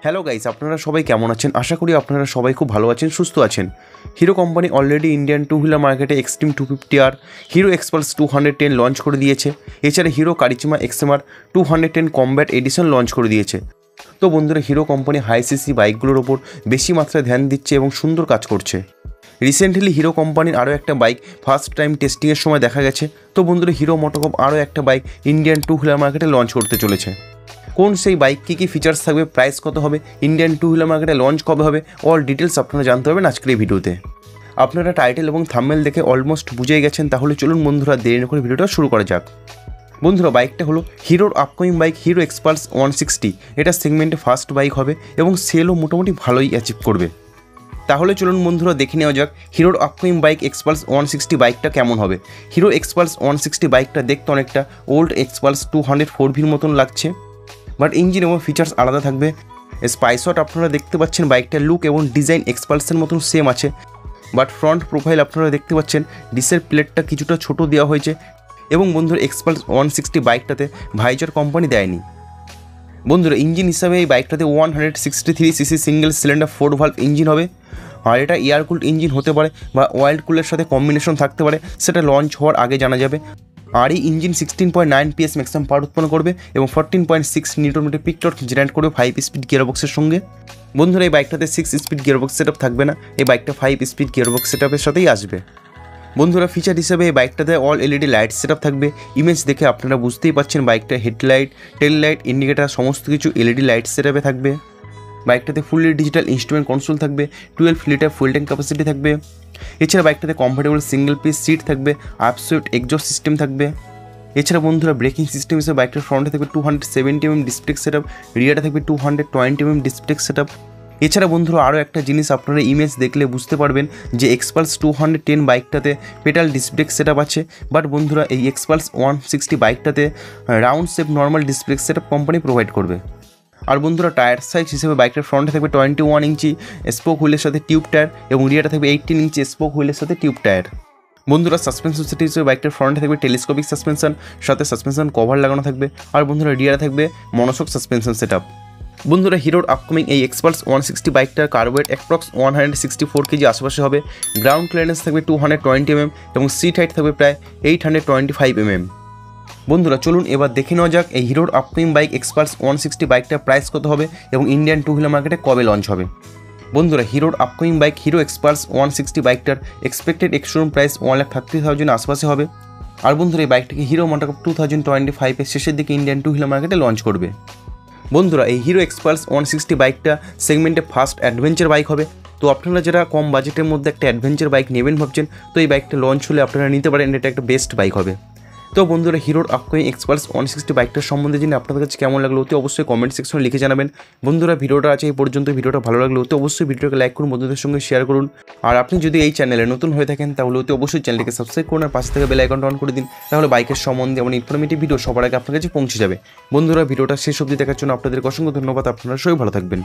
Hello guys, আপনারা সবাই কেমন আছেন? আশা করি আপনারা সবাই খুব ভালো আছেন, সুস্থ আছেন। Hero company already Indian two wheeler মার্কেটে extreme 250R, hero Xpulse 210 launch করে দিয়েছে। এছাড়া hero Karizma XMR 210 combat edition launch করে দিয়েছে। তো বন্ধুরা, হিরো কোম্পানি হাই সিসি বাইকগুলোর ওপর বেশি মাত্রায় ধ্যান দিচ্ছে এবং সুন্দর কাজ করছে। রিসেন্টলি হিরো কোম্পানির আরও একটা বাইক ফার্স্ট টাইম টেস্টিংয়ের সময় দেখা গেছে। তো বন্ধুরা, হিরো মোটোকপ আরও একটা বাইক ইন্ডিয়ান টু হুইলার মার্কেটে লঞ্চ করতে চলেছে। কোন সেই বাইক, কী ফিচার্স থাকবে, প্রাইস কত হবে, ইন্ডিয়ান টু হুইলার মার্কেটে লঞ্চ কবে হবে, অল ডিটেলস আপনারা জানতে পারবেন আজকের এই ভিডিওতে। আপনারা টাইটেল এবং থাম্বনেল দেখে অলমোস্ট বুঝেই গেছেন, তাহলে চলুন বন্ধুরা দেরি না করে ভিডিওটা শুরু করা যাক। বন্ধুরা, বাইকটা হলো হিরোর আপকামিং বাইক হিরো এক্সপালস 160। এটা সেগমেন্টে ফার্স্ট বাইক হবে এবং সেলও মোটামুটি ভালোই অ্যাচিভ করবে। তাহলে চলুন বন্ধুরা দেখে নেওয়া যাক হিরোর আপকামিং বাইক এক্সপালস 160 বাইকটা কেমন হবে। হিরো এক্সপালস 160 বাইকটা দেখতে অনেকটা ওল্ড এক্সপালস 204Vর মতন লাগছে, বাট ইঞ্জিন এবং ফিচার্স আলাদা থাকবে। স্পাইসট আপনারা দেখতে পাচ্ছেন বাইকটার লুক এবং ডিজাইন এক্সপালসের মতন সেম আছে, বাট ফ্রন্ট প্রোফাইল আপনারা দেখতে পাচ্ছেন ডিসের প্লেটটা কিছুটা ছোট দেওয়া হয়েছে। এবং বন্ধুরা, এক্সপালস 160 বাইকটাতে ভাইজার কোম্পানি দেয়নি। বন্ধুরা, ইঞ্জিন হিসাবে এই বাইকটাতে 163cc single cylinder 4 valve engine হবে। আর এটা এয়ার কুলড ইঞ্জিন হতে পারে বা ওয়াইল্ড কুলের সাথে কম্বিনেশন থাকতে পারে, সেটা লঞ্চ হওয়ার আগে জানা যাবে। আর এই ইঞ্জিন 16.9 PS ম্যাক্সিমাম পাওয়ার উৎপন্ন করবে এবং 14.6 নিউটন পিক টর্ক জেনারেট করবে 5 স্পিড গিয়ারবক্সের সঙ্গে। বন্ধুরা, এই বাইকটাতে 6 স্পিড গিয়ারবক্স সেটআপ থাকবে না, এই বাইকটা 5 স্পিড গিয়ারবক্স সেটআপের সাথেই আসবে। বন্ধুরা, ফিচার হিসেবে এই বাইকটাতে অল LED লাইট সেটআপ থাকবে। ইমেজ দেখে আপনারা বুঝতেই পাচ্ছেন বাইকটা হেডলাইট, টেল লাইট, ইন্ডিকেটার সমস্ত কিছু LED লাইট সেটআপে থাকবে। বাইকটাতে ফুললি ডিজিটাল ইনস্ট্রুমেন্ট কনসোল থাকবে, 12 লিটার ফুয়েল ট্যাঙ্ক ক্যাপাসিটি থাকবে। এছাড়া বাইকটাতে কমফোর্টেবল সিঙ্গেল পিস সিট থাকবে, আপসুইফট এক্সজস্ট সিস্টেম থাকবে। এছাড়া বন্ধুরা, ব্রেকিং সিস্টেম হিসেবে বাইকটার ফ্রন্টে থাকবে 270mm ডিস্ক ব্রেক সেটআপ, রিয়ারে থাকবে 220mm ডিস্ক ব্রেক সেটআপ। এছাড়া বন্ধুরা, আরও একটা জিনিস আপনারা ইমেজ দেখলে বুঝতে পারবেন যে এক্সপালস 210 বাইকটাতে পেটাল ডিস্ক ব্রেক সেটআপ আছে, বাট বন্ধুরা এই এক্সপালস 160 বাইকটাতে round shape normal disc brake setup company provide করবে। আর বন্ধুরা, টায়ার সাইজ হিসেবে বাইকটার ফ্রন্টে থাকবে 21 ইঞ্চি স্পোক হুইলের সাথে টিউব টায়ার এবং রিয়ারে থাকবে 18 ইঞ্চি স্পোক হুইলের সাথে টিউব টায়ার। বন্ধুরা, সাসপেনশন সেট হিসেবে বাইকটার ফ্রন্টে থাকবে টেলিস্কোপিক সাসপেনশন, সাথে সাসপেনশন কভার লাগানো থাকবে। আর বন্ধুরা, রিয়ারে থাকবে মনোশক সাসপেনশন সেটআপ। বন্ধুরা, হিরোর আপকামিং এই এক্সপালস 160 বাইকটার কার্বোয়েট অ্যাপ্রক্স 164 কেজি আশেপাশে হবে। গ্রাউন্ড ক্লিয়ারেন্স থাকবে 220mm এবং সিট হাইট থাকবে প্রায় 825mm। বন্ধুরা, চলুন এবার দেখে নেওয়া যাক এই হিরোর আপকামিং বাইক এক্সপালস 160 বাইকটার প্রাইস কত হবে এবং ইন্ডিয়ান টু হুইলার মার্কেটে কবে লঞ্চ হবে। বন্ধুরা, হিরোর আপকামিং বাইক হিরো এক্সপালস 160 বাইকটার এক্সপেক্টেড এক্সশোরুম প্রাইস 1,30,000 আশপাশে হবে। আর বন্ধুরা, এই বাইকটাকে হিরো মোটোকপ 2025-এর শেষের দিকে ইন্ডিয়ান টু হুইলার মার্কেটে লঞ্চ করবে। বন্ধুরা, এই হিরো এক্সপালস 160 বাইকটা সেগমেন্টে ফার্স্ট অ্যাডভেঞ্চার বাইক হবে। তো আপনারা যারা কম বাজেটের মধ্যে একটা অ্যাডভেঞ্চার বাইক নেবেন ভাবছেন, তো এই বাইকটা লঞ্চ হলে আপনারা নিতে পারেন, এটা একটা বেস্ট বাইক হবে। তো বন্ধুরা, হিরোর আপকামিং এক্সপালস 160 বাইকটার সম্বন্ধে জেনে আপনাদের কাছে কেমন লাগলো অতি অবশ্যই কমেন্ট সেকশনে লিখে জানাবেন। বন্ধুরা, ভিডিওটা আছে এই পর্যন্ত। ভিডিওটা ভালো লাগলে অতি অবশ্যই ভিডিওটাকে লাইক করুন, বন্ধুদের সঙ্গে শেয়ার করুন। আর আপনি যদি এই চ্যানেলে নতুন হয়ে থাকেন তাহলে অতি অবশ্যই চ্যানেলটিকে সাবস্ক্রাইব করুন আর পাশে থেকে বেল আইকনটা অন করে দিন, তাহলে বাইকের সম্বন্ধে এমন ইনফরমেটিভ ভিডিও সবার আগে আপনার কাছে পৌঁছে যাবে। বন্ধুরা, ভিডিওটা শেষ অবধি দেখার জন্য আপনাদের অসংখ্য ধন্যবাদ। আপনারা সবাই ভালো থাকবেন।